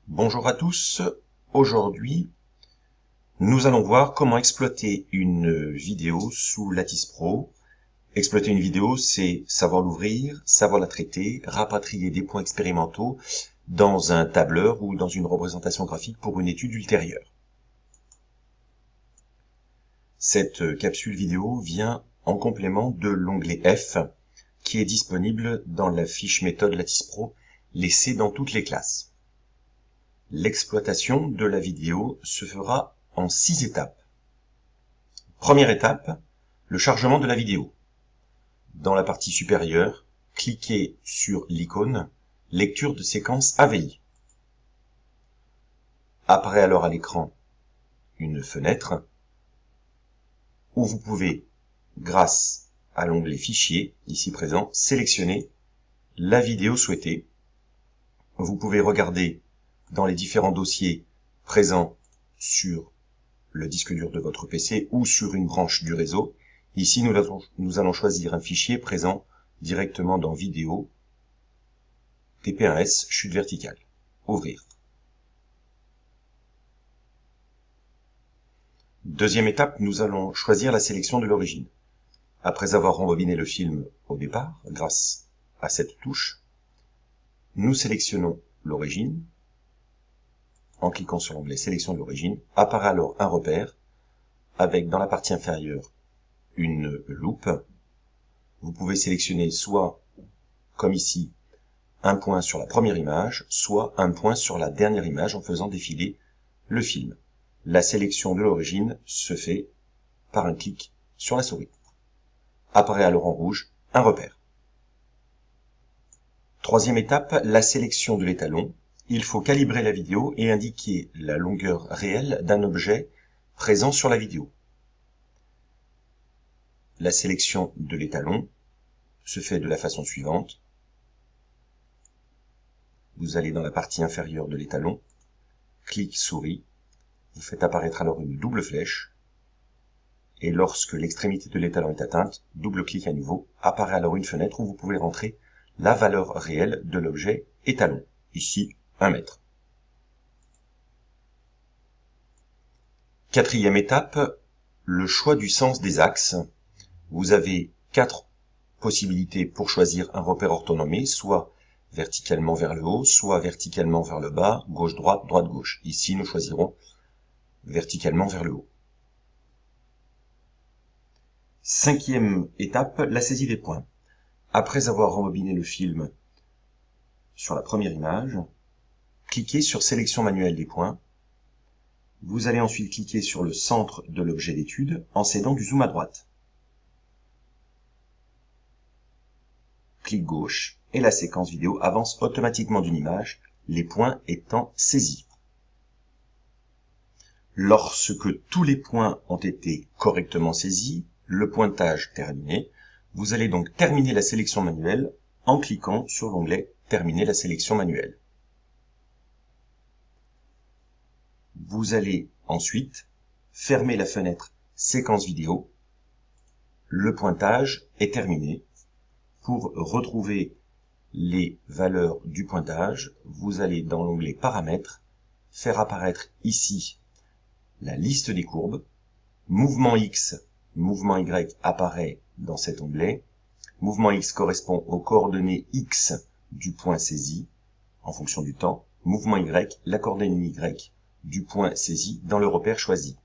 Bonjour à tous, aujourd'hui nous allons voir comment exploiter une vidéo sous Lattice Pro. Exploiter une vidéo, c'est savoir l'ouvrir, savoir la traiter, rapatrier des points expérimentaux dans un tableur ou dans une représentation graphique pour une étude ultérieure. Cette capsule vidéo vient en complément de l'onglet F qui est disponible dans la fiche méthode Lattice Pro laissée dans toutes les classes. L'exploitation de la vidéo se fera en 6 étapes. Première étape, le chargement de la vidéo. Dans la partie supérieure, cliquez sur l'icône « Lecture de séquence AVI ». Apparaît alors à l'écran une fenêtre où vous pouvez, grâce à l'onglet « Fichier » ici présent, sélectionner la vidéo souhaitée. Vous pouvez regarder dans les différents dossiers présents sur le disque dur de votre PC ou sur une branche du réseau. Ici, nous allons choisir un fichier présent directement dans Vidéo, TP1S, chute verticale. Ouvrir. Deuxième étape, nous allons choisir la sélection de l'origine. Après avoir rembobiné le film au départ, grâce à cette touche, nous sélectionnons l'origine. En cliquant sur l'onglet Sélection de l'origine, apparaît alors un repère avec dans la partie inférieure une loupe. Vous pouvez sélectionner soit, comme ici, un point sur la première image, soit un point sur la dernière image en faisant défiler le film. La sélection de l'origine se fait par un clic sur la souris. Apparaît alors en rouge un repère. Troisième étape, la sélection de l'étalon. Il faut calibrer la vidéo et indiquer la longueur réelle d'un objet présent sur la vidéo. La sélection de l'étalon se fait de la façon suivante. Vous allez dans la partie inférieure de l'étalon, clic souris, vous faites apparaître alors une double flèche, et lorsque l'extrémité de l'étalon est atteinte, double-clic à nouveau, apparaît alors une fenêtre où vous pouvez rentrer la valeur réelle de l'objet étalon, ici 1 mètre. Quatrième étape, le choix du sens des axes. Vous avez 4 possibilités pour choisir un repère orthonormé, soit verticalement vers le haut, soit verticalement vers le bas, gauche-droite, droite-gauche. Ici, nous choisirons verticalement vers le haut. Cinquième étape, la saisie des points. Après avoir rembobiné le film sur la première image, cliquez sur Sélection manuelle des points. Vous allez ensuite cliquer sur le centre de l'objet d'étude en cédant du zoom à droite. Clic gauche et la séquence vidéo avance automatiquement d'une image, les points étant saisis. Lorsque tous les points ont été correctement saisis, le pointage terminé, vous allez donc terminer la sélection manuelle en cliquant sur l'onglet « Terminer la sélection manuelle ». Vous allez ensuite fermer la fenêtre « Séquence vidéo ». Le pointage est terminé. Pour retrouver les valeurs du pointage, vous allez dans l'onglet « Paramètres », faire apparaître ici la liste des courbes. Mouvement X, mouvement Y apparaît dans cet onglet. Mouvement X correspond aux coordonnées X du point saisi en fonction du temps. Mouvement Y, la coordonnée Y du point saisi dans le repère choisi.